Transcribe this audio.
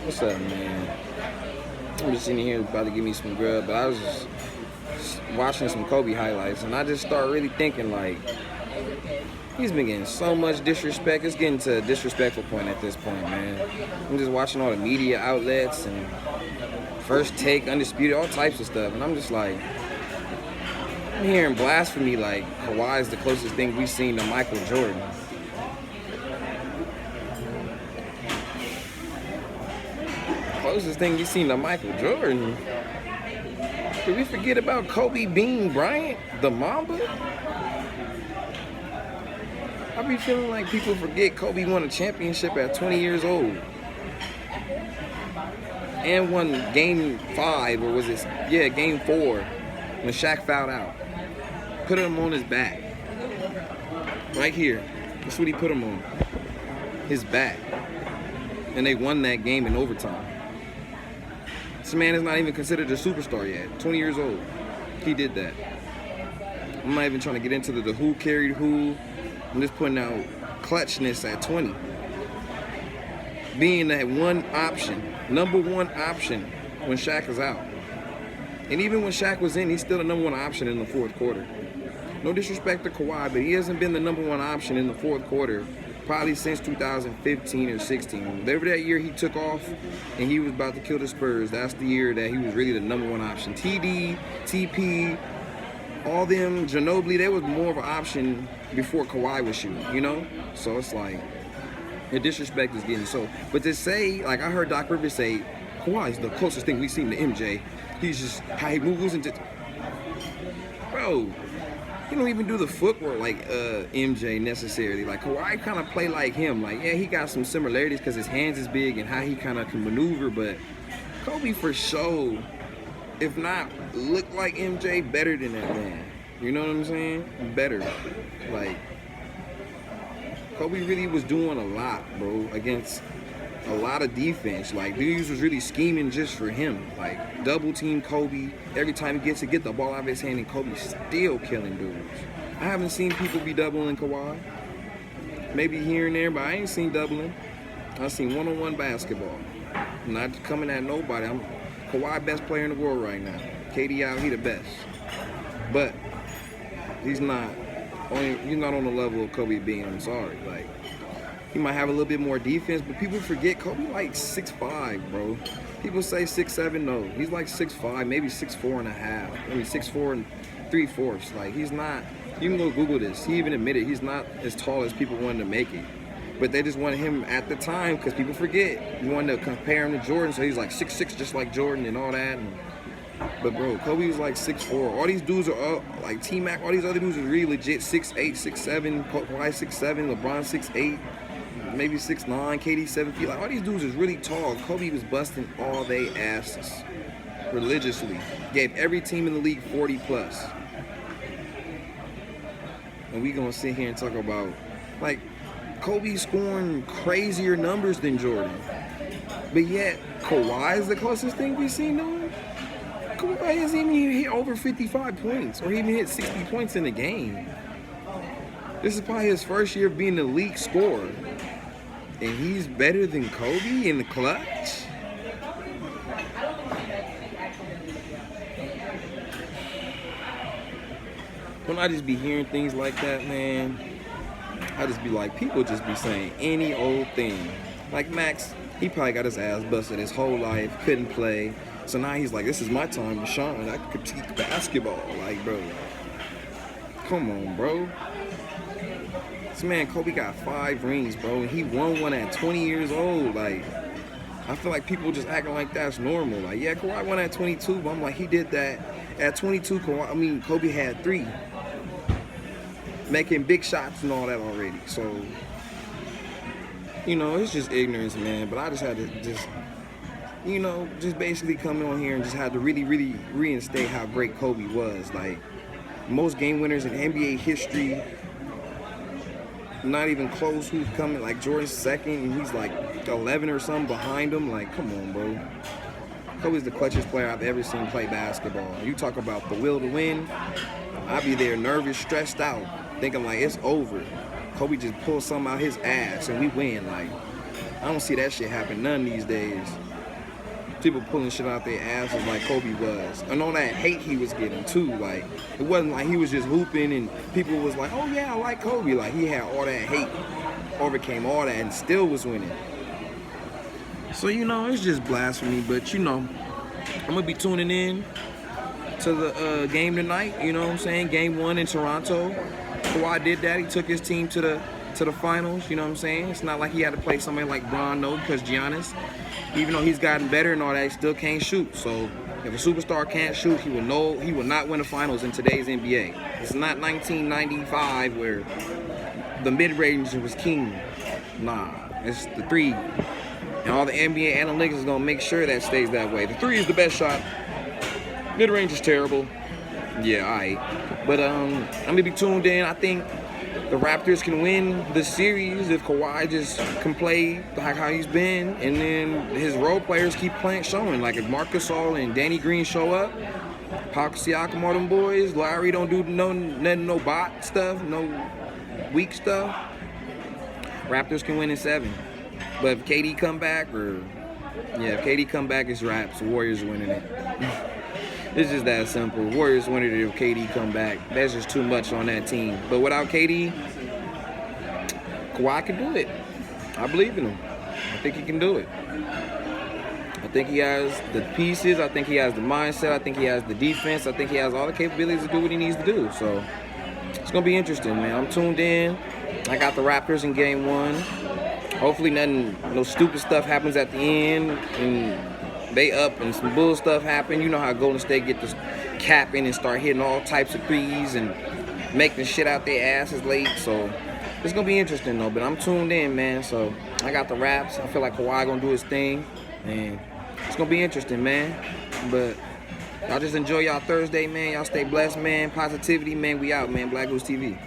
What's up, man? I'm just sitting here about to give me some grub, but I was just watching some Kobe highlights, and I just started really thinking, like, he's been getting so much disrespect. It's getting to a disrespectful point at this point, man. I'm just watching all the media outlets and First Take, Undisputed, all types of stuff, and I'm just like, I'm hearing blasphemy like Kawhi is the closest thing we've seen to Michael Jordan. Closest thing we've seen to Michael Jordan. Did we forget about Kobe Bean Bryant, the Mamba? I be feeling like people forget Kobe won a championship at 20 years old. And won game 5, or was it? Yeah, game 4, when Shaq fouled out. Put him on his back. Right here. That's what he put him on. His back. And they won that game in overtime. This man is not even considered a superstar yet. 20 years old. He did that. I'm not even trying to get into the who carried who. I'm just putting out clutchness at 20. Being that one option, number one option when Shaq is out. And even when Shaq was in, he's still the number one option in the fourth quarter. No disrespect to Kawhi, but he hasn't been the number one option in the fourth quarter probably since 2015 or 16. Whatever that year he took off and he was about to kill the Spurs, that's the year that he was really the number one option. TD, TP, all them, Ginobili, they was more of an option before Kawhi was shooting, you know? So it's like, the disrespect is getting so. But to say, like I heard Doc Rivers say, Kawhi's the closest thing we've seen to MJ. He's just, how he moves into, bro, he don't even do the footwork like MJ necessarily. Like Kawhi kind of play like him. Like, yeah, he got some similarities because his hands is big and how he kind of can maneuver, but Kobe for sure, if not look like MJ, better than that man. You know what I'm saying? Better. Like, Kobe really was doing a lot, bro, against a lot of defense. Like, dudes was really scheming just for him. Like, double team Kobe. Every time he gets to get the ball out of his hand, and Kobe's still killing dudes. I haven't seen people be doubling Kawhi. Maybe here and there, but I ain't seen doubling. I've seen one-on-one basketball. Not coming at nobody. I'm Kawhi best player in the world right now. KD out, he the best. But he's not on the level of Kobe Bean. I'm sorry. Like, he might have a little bit more defense, but people forget Kobe like 6'5", bro. People say 6'7", no. He's like 6'5", maybe 6'4 and a half. I mean 6'4 and 3/4. Like, he's not, you can go Google this. He even admitted he's not as tall as people wanted to make it. But they just wanted him at the time, because people forget. You wanted to compare him to Jordan, so he's like 6'6", just like Jordan and all that. But bro, Kobe was like 6'4". All these dudes are up, like T-Mac, all these other dudes are really legit 6'8", 6'7", Kawhi 6'7", LeBron 6'8", maybe 6'9", KD 7 feet. Like, all these dudes is really tall. Kobe was busting all they asses religiously. Gave every team in the league 40 plus. And we gonna sit here and talk about, like, Kobe scoring crazier numbers than Jordan. But yet, Kawhi is the closest thing we've seen to him. Kawhi hasn't even hit over 55 points or even hit 60 points in a game. This is probably his first year of being an elite scorer. And he's better than Kobe in the clutch? When I just be hearing things like that, man, I just be like, people just be saying any old thing. Like Max, he probably got his ass busted his whole life, couldn't play. So now he's like, this is my time to shine. I can critique basketball. Like, bro, come on, bro. This man, Kobe, got 5 rings, bro, and he won one at 20 years old. Like, I feel like people just acting like that's normal. Like, yeah, Kawhi won at 22, but I'm like, he did that at 22. Kobe had 3, making big shots and all that already. So, you know, it's just ignorance, man. But I just had to just basically come on here and just had to really, really reinstate how great Kobe was. Like, most game winners in NBA history. Not even close. Who's coming? Like, Jordan's second, and he's like 11 or something behind him. Like, come on, bro. Kobe's the clutchest player I've ever seen play basketball. You talk about the will to win. I'd be there nervous, stressed out, thinking like it's over. Kobe just pulls something out his ass and we win. Like, I don't see that shit happen none these days. People pulling shit out their asses like Kobe was. And all that hate he was getting too. Like, it wasn't like he was just hooping and people was like, oh yeah, I like Kobe. Like, he had all that hate, overcame all that, and still was winning. So, you know, it's just blasphemy. But, you know, I'm going to be tuning in to the game tonight. You know what I'm saying? Game 1 in Toronto. Kawhi did that. He took his team to the finals. You know what I'm saying? It's not like he had to play somebody like Bron, no, because Giannis, even though he's gotten better and all that, he still can't shoot. So if a superstar can't shoot, he will not win the finals in today's NBA. It's not 1995 where the mid-range was king. Nah, it's the 3. And all the NBA analytics is going to make sure that stays that way. The 3 is the best shot. Mid-range is terrible. Yeah, all right. But I'm going to be tuned in. I think the Raptors can win the series if Kawhi just can play like how he's been, and then his role players keep showing. Like if Marc Gasol and Danny Green show up, Pau Siakam, all them boys, Lowry don't do no bot stuff, no weak stuff, Raptors can win in 7. But if KD come back, if KD come back, it's Raps. Warriors winning it. It's just that simple. Warriors winning it if KD come back. That's just too much on that team. But without KD, Kawhi can do it. I believe in him. I think he can do it. I think he has the pieces. I think he has the mindset. I think he has the defense. I think he has all the capabilities to do what he needs to do. So it's going to be interesting, man. I'm tuned in. I got the Raptors in game 1. Hopefully no stupid stuff happens at the end and they up and some bull stuff happen. You know how Golden State get this capping and start hitting all types of threes and making shit out their asses late. So it's going to be interesting, though. But I'm tuned in, man. So I got the Raps. I feel like Kawhi going to do his thing. And it's going to be interesting, man. But y'all just enjoy y'all Thursday, man. Y'all stay blessed, man. Positivity, man. We out, man. Black Goose TV.